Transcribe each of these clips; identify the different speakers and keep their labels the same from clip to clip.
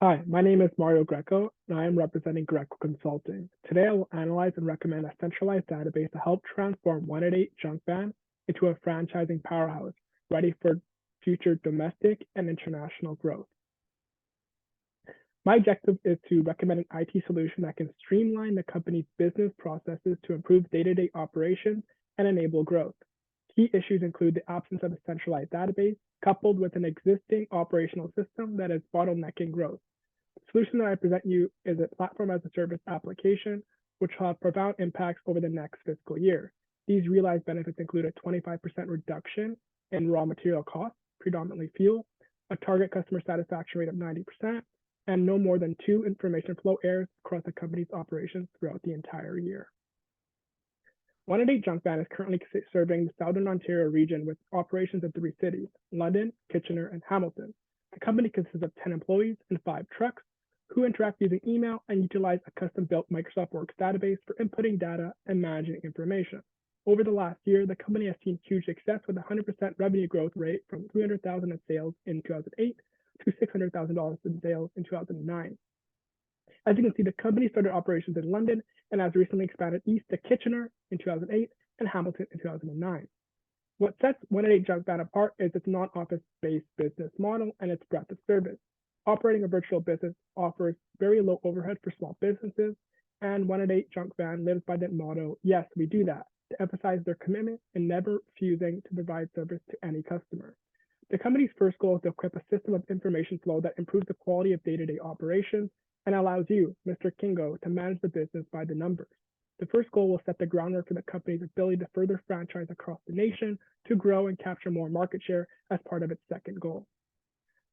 Speaker 1: Hi, my name is Mario Greco, and I am representing Greco Consulting. Today, I will analyze and recommend a centralized database to help transform 188 Junk Band into a franchising powerhouse ready for future domestic and international growth. My objective is to recommend an IT solution that can streamline the company's business processes to improve day-to-day operations and enable growth. Key issues include the absence of a centralized database, coupled with an existing operational system that is bottlenecking growth. The solution that I present you is a platform as a service application, which will have profound impacts over the next fiscal year. These realized benefits include a 25% reduction in raw material costs, predominantly fuel, a target customer satisfaction rate of 90%, and no more than 2 information flow errors across the company's operations throughout the entire year. 188 Junk Band is currently serving the Southern Ontario region with operations in 3 cities, London, Kitchener, and Hamilton. The company consists of 10 employees and 5 trucks who interact using email and utilize a custom-built Microsoft Works database for inputting data and managing information. Over the last year, the company has seen huge success with a 100% revenue growth rate from $300,000 in sales in 2008 to $600,000 in sales in 2009. As you can see, the company started operations in London and has recently expanded east to Kitchener in 2008 and Hamilton in 2009. What sets 188 Junk Band apart is its non-office-based business model and its breadth of service. Operating a virtual business offers very low overhead for small businesses, and 188 Junk Band lives by the motto, "Yes, we do that," to emphasize their commitment and never refusing to provide service to any customer. The company's first goal is to equip a system of information flow that improves the quality of day-to-day operations and allows you, Mr. Kingo, to manage the business by the numbers. The first goal will set the groundwork for the company's ability to further franchise across the nation to grow and capture more market share as part of its second goal.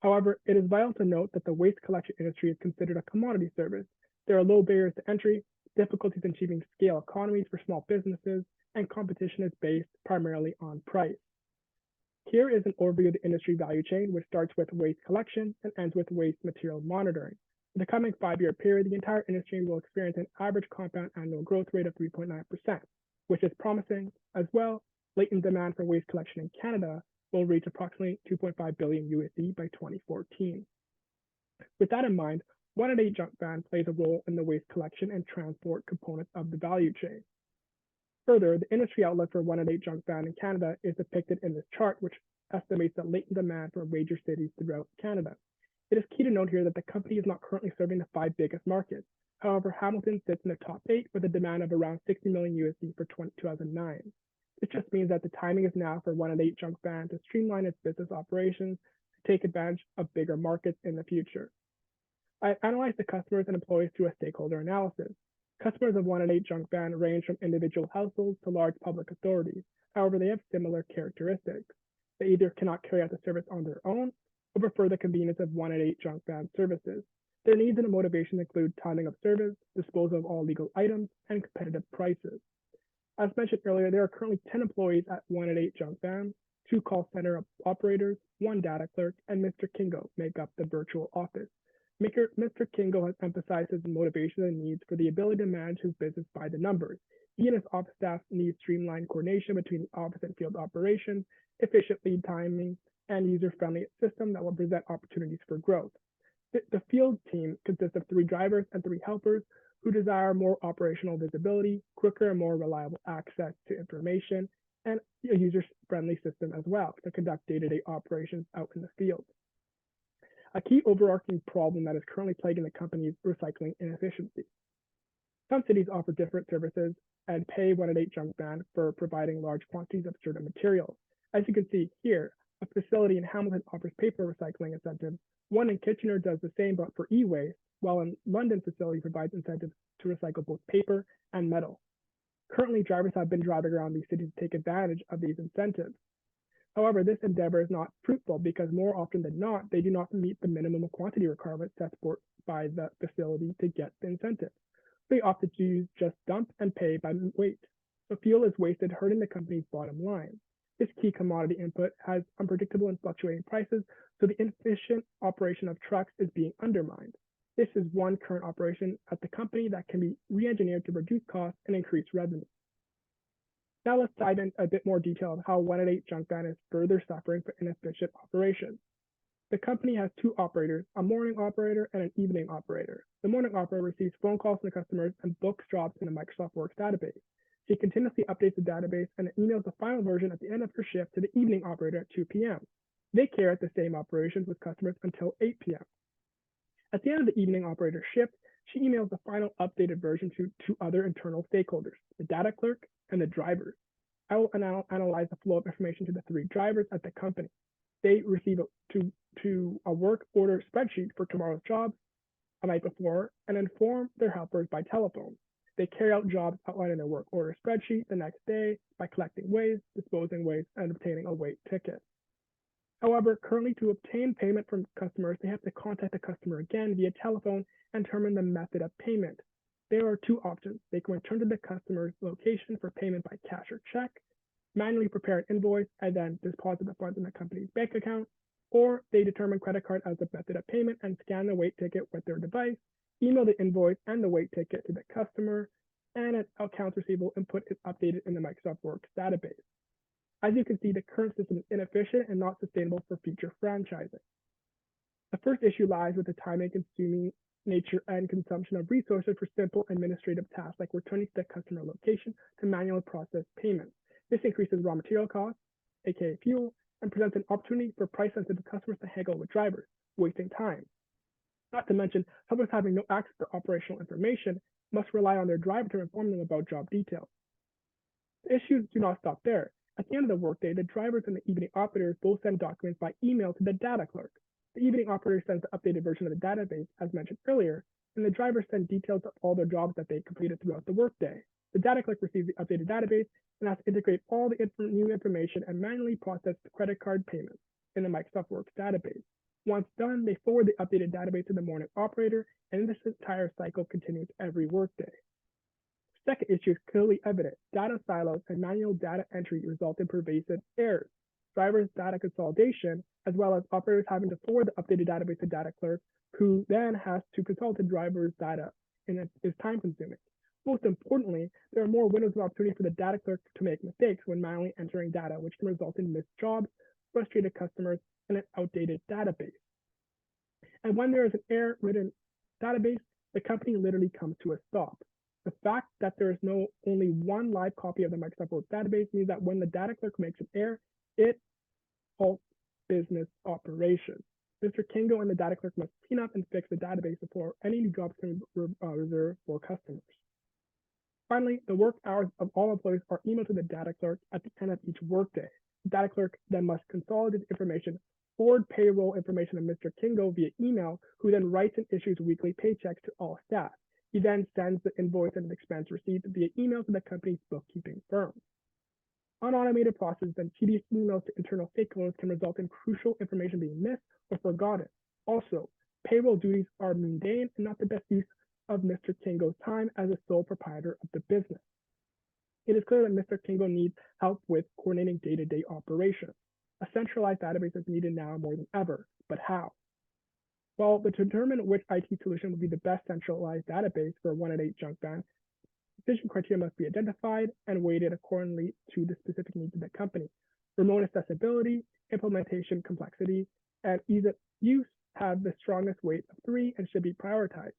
Speaker 1: However, it is vital to note that the waste collection industry is considered a commodity service. There are low barriers to entry, difficulties in achieving scale economies for small businesses, and competition is based primarily on price. Here is an overview of the industry value chain, which starts with waste collection and ends with waste material monitoring. In the coming 5-year period, the entire industry will experience an average compound annual growth rate of 3.9%, which is promising. As well, latent demand for waste collection in Canada will reach approximately 2.5 billion USD by 2014. With that in mind, 188 Junk Band plays a role in the waste collection and transport components of the value chain. Further, the industry outlook for 188 Junk Band in Canada is depicted in this chart, which estimates the latent demand for major cities throughout Canada. It is key to note here that the company is not currently serving the 5 biggest markets. However, Hamilton sits in the top 8 with a demand of around 60 million USD for 2009. This just means that the timing is now for 188 Junk Band to streamline its business operations to take advantage of bigger markets in the future. I analyzed the customers and employees through a stakeholder analysis. Customers of 188 Junk Band range from individual households to large public authorities. However, they have similar characteristics. They either cannot carry out the service on their own or prefer the convenience of 188 Junk Band services. Their needs and motivations include timing of service, disposal of all legal items, and competitive prices. As mentioned earlier, there are currently 10 employees at 188 Junk Band, 2 call center operators, 1 data clerk, and Mr. Kingo make up the virtual office. Mr. Kingo has emphasized his motivation and needs for the ability to manage his business by the numbers. He and his office staff need streamlined coordination between the office and field operations, efficient lead timing, and user-friendly system that will present opportunities for growth. The field team consists of 3 drivers and 3 helpers who desire more operational visibility, quicker and more reliable access to information, and a user-friendly system as well to conduct day-to-day operations out in the field. A key overarching problem that is currently plaguing the company is recycling inefficiency. Some cities offer different services and pay 188 Junk Band for providing large quantities of certain materials. As you can see here, a facility in Hamilton offers paper recycling incentives. One in Kitchener does the same but for e-waste, while a London facility provides incentives to recycle both paper and metal. Currently, drivers have been driving around these cities to take advantage of these incentives. However, this endeavor is not fruitful because more often than not, they do not meet the minimum quantity requirements set forth by the facility to get the incentive. They opt to use just dump and pay by weight. So fuel is wasted, hurting the company's bottom line. This key commodity input has unpredictable and fluctuating prices, so the inefficient operation of trucks is being undermined. This is one current operation at the company that can be re-engineered to reduce costs and increase revenue. Now let's dive in a bit more detail of how 188 Junk Band is further suffering from inefficient operations. The company has two operators, a morning operator and an evening operator. The morning operator receives phone calls from the customers and books jobs in the Microsoft Works database. She continuously updates the database and emails the final version at the end of her shift to the evening operator at 2 p.m. They carry out the same operations with customers until 8 p.m. At the end of the evening operator shift, she emails the final updated version to two other internal stakeholders, the data clerk and the drivers. I will analyze the flow of information to the three drivers at the company. They receive a work order spreadsheet for tomorrow's jobs a night before and inform their helpers by telephone. They carry out jobs outlined in their work order spreadsheet the next day by collecting waste, disposing waste, and obtaining a weight ticket. However, currently to obtain payment from customers, they have to contact the customer again via telephone and determine the method of payment. There are two options. They can return to the customer's location for payment by cash or check, manually prepare an invoice, and then deposit the funds in the company's bank account, or they determine credit card as the method of payment and scan the weight ticket with their device, email the invoice and the weight ticket to the customer, and an accounts receivable input is updated in the Microsoft Works database. As you can see, the current system is inefficient and not sustainable for future franchising. The first issue lies with the time-consuming nature and consumption of resources for simple administrative tasks like returning to the customer location to manually process payments. This increases raw material costs, aka fuel, and presents an opportunity for price-sensitive customers to haggle with drivers, wasting time. Not to mention, helpers having no access to operational information must rely on their driver to inform them about job details. The issues do not stop there. At the end of the workday, the drivers and the evening operators both send documents by email to the data clerk. The evening operator sends the updated version of the database, as mentioned earlier, and the drivers send details of all their jobs that they completed throughout the workday. The data clerk receives the updated database and has to integrate all the new information and manually process the credit card payments in the Microsoft Works database. Once done, they forward the updated database to the morning operator, and this entire cycle continues every workday. Second issue is clearly evident. Data silos and manual data entry result in pervasive errors. Drivers' data consolidation, as well as operators having to forward the updated database to data clerk, who then has to consult the driver's data, and it is time consuming. Most importantly, there are more windows of opportunity for the data clerk to make mistakes when manually entering data, which can result in missed jobs, frustrated customers, and an outdated database. And when there is an error-ridden database, the company literally comes to a stop. The fact that there is only one live copy of the Microsoft Works database means that when the data clerk makes an error, it halts business operations. Mr. Kingo and the data clerk must clean up and fix the database before any new jobs can be reserved for customers. Finally, the work hours of all employees are emailed to the data clerk at the end of each workday. The data clerk then must consolidate information, forward payroll information to Mr. Kingo via email, who then writes and issues weekly paychecks to all staff. He then sends the invoice and expense receipt via email to the company's bookkeeping firm. Unautomated processes and tedious emails to internal stakeholders can result in crucial information being missed or forgotten. Also, payroll duties are mundane and not the best use of Mr. Kingo's time as a sole proprietor of the business. It is clear that Mr. Kingo needs help with coordinating day-to-day operations. A centralized database is needed now more than ever, but how? Well, to determine which IT solution would be the best centralized database for a 1-in-8 junk ban, decision criteria must be identified and weighted accordingly to the specific needs of the company. Remote accessibility, implementation complexity, and ease of use have the strongest weight of 3 and should be prioritized.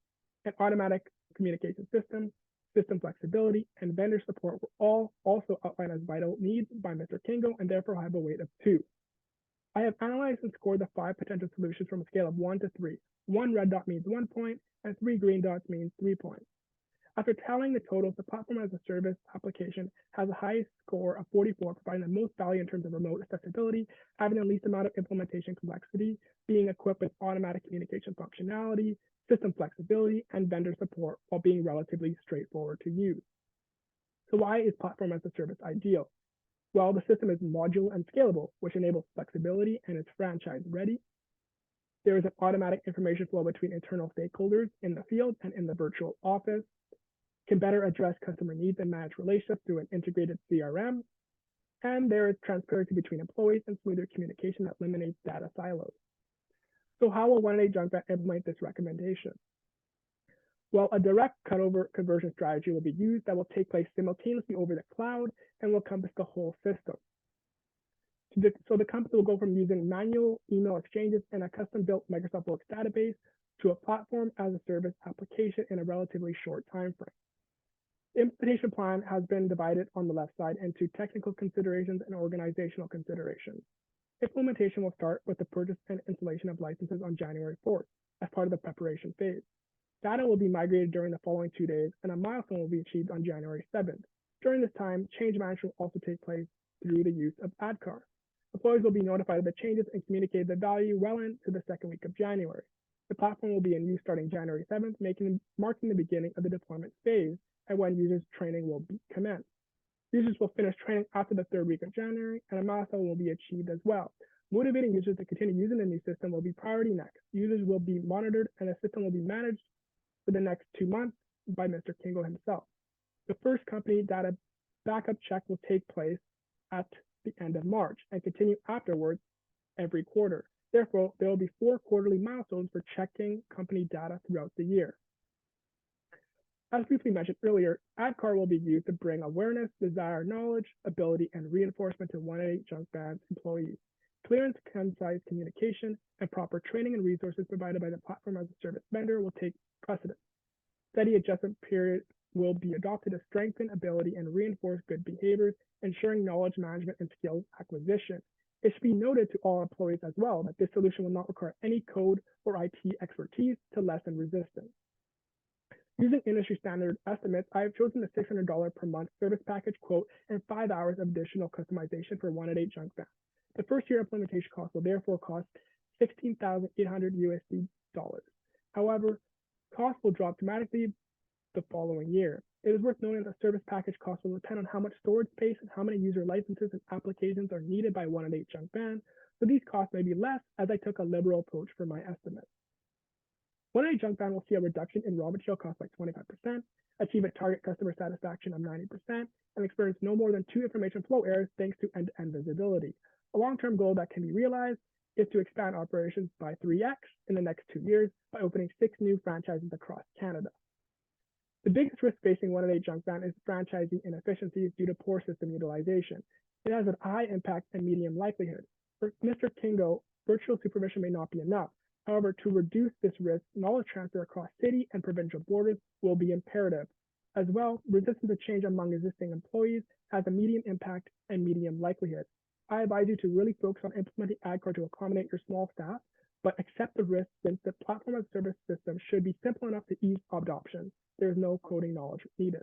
Speaker 1: An automatic communication system, system flexibility, and vendor support were all also outlined as vital needs by Mr. Kingo and therefore have a weight of 2. I have analyzed and scored the 5 potential solutions from a scale of 1 to 3. 1 red dot means 1 point, and 3 green dots means 3 points. After tallying the totals, the platform as a service application has the highest score of 44, providing the most value in terms of remote accessibility, having the least amount of implementation complexity, being equipped with automatic communication functionality, system flexibility, and vendor support, while being relatively straightforward to use. So why is platform as a service ideal? Well, the system is modular and scalable, which enables flexibility and is franchise ready. There is an automatic information flow between internal stakeholders in the field and in the virtual office, can better address customer needs and manage relationships through an integrated CRM, and there is transparency between employees and smoother communication that eliminates data silos. So how will 1-in-8 junk ban implement this recommendation? Well, a direct cutover conversion strategy will be used that will take place simultaneously over the cloud and will encompass the whole system. So the company will go from using manual email exchanges and a custom-built Microsoft Works database to a platform as a service application in a relatively short time frame. The implementation plan has been divided on the left side into technical considerations and organizational considerations. Implementation will start with the purchase and installation of licenses on January 4th as part of the preparation phase. Data will be migrated during the following 2 days, and a milestone will be achieved on January 7th. During this time, change management will also take place through the use of ADKAR. Employees will be notified of the changes and communicate the value well into the second week of January. The platform will be in use starting January 7th, marking the beginning of the deployment phase and when users' training will be commenced. Users will finish training after the third week of January, and a milestone will be achieved as well. Motivating users to continue using the new system will be priority next. Users will be monitored, and the system will be managed for the next 2 months by Mr. Kingo himself. The first company data backup check will take place at the end of March and continue afterwards every quarter. Therefore, there will be 4 quarterly milestones for checking company data throughout the year. As briefly mentioned earlier, ADKAR will be used to bring awareness, desire, knowledge, ability, and reinforcement to 188 Junk Band's employees. Clear and concise communication and proper training and resources provided by the platform as a service vendor will take precedence. Steady adjustment period will be adopted to strengthen ability and reinforce good behaviors, ensuring knowledge management and skills acquisition. It should be noted to all employees as well that this solution will not require any code or IT expertise to lessen resistance. Using industry standard estimates, I have chosen the $600 per month service package quote and 5 hours of additional customization for 188 Junk Band. The first year implementation cost will therefore cost $16,800 USD. However, costs will drop dramatically the following year. It is worth noting that the service package cost will depend on how much storage space and how many user licenses and applications are needed by 188 Junk Band, so these costs may be less as I took a liberal approach for my estimate. 188 Junk Band will see a reduction in raw material costs by 25%, achieve a target customer satisfaction of 90%, and experience no more than 2 information flow errors thanks to end-to-end visibility. A long-term goal that can be realized is to expand operations by 3x in the next 2 years by opening 6 new franchises across Canada. The biggest risk facing 188 Junk Band is franchising inefficiencies due to poor system utilization. It has a high impact and medium likelihood. For Mr. Kingo, virtual supervision may not be enough. However, to reduce this risk, knowledge transfer across city and provincial borders will be imperative. As well, resistance to change among existing employees has a medium impact and medium likelihood. I advise you to really focus on implementing ADKAR to accommodate your small staff, but accept the risk since the platform as a service system should be simple enough to ease adoption. There is no coding knowledge needed.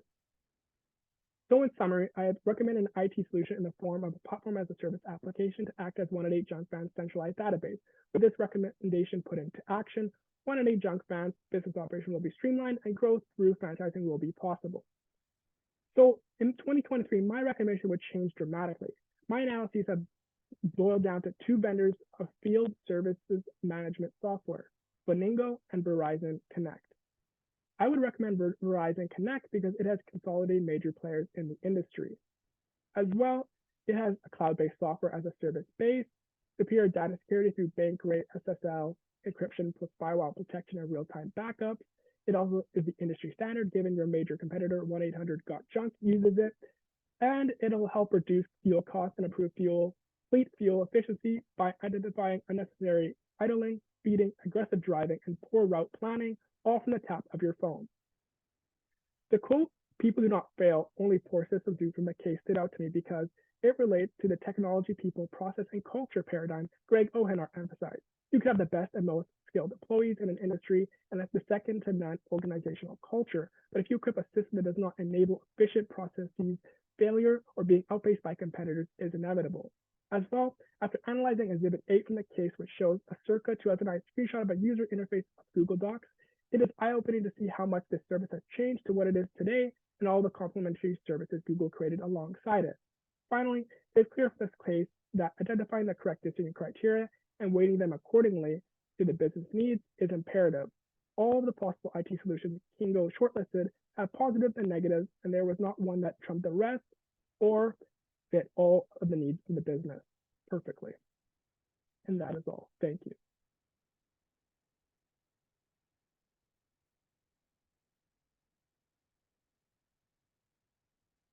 Speaker 1: So in summary, I recommend an IT solution in the form of a platform as a service application to act as 188 Junk Band's centralized database. With this recommendation put into action, 188 Junk Band's business operation will be streamlined and growth through franchising will be possible. So in 2023, my recommendation would change dramatically. My analyses have boiled down to 2 vendors of field services management software, Boningo and Verizon Connect. I would recommend Verizon Connect because it has consolidated major players in the industry. As well, it has a cloud-based software as a service base, superior data security through bank-rate SSL encryption plus firewall protection and real-time backups. It also is the industry standard, given your major competitor 1-800-GOT-JUNK uses it, and it'll help reduce fuel costs and improve fleet fuel efficiency by identifying unnecessary idling, speeding, aggressive driving, and poor route planning, all from the tap of your phone. The quote, "People do not fail, only poor systems do" from the case stood out to me because it relates to the technology, people, process, and culture paradigm Greg O'Hanart emphasized. You can have the best and most skilled employees in an industry, and that's the second to none organizational culture. But if you equip a system that does not enable efficient processes, failure or being outpaced by competitors is inevitable. As well, after analyzing Exhibit 8 from the case, which shows a circa 2009 screenshot of a user interface of Google Docs, it is eye-opening to see how much this service has changed to what it is today and all the complementary services Google created alongside it. Finally, it's clear from this case that identifying the correct decision criteria and weighting them accordingly to the business needs is imperative. All of the possible IT solutions Kingo shortlisted have positives and negatives, and there was not one that trumped the rest or fit all of the needs of the business perfectly. And that is all. Thank you.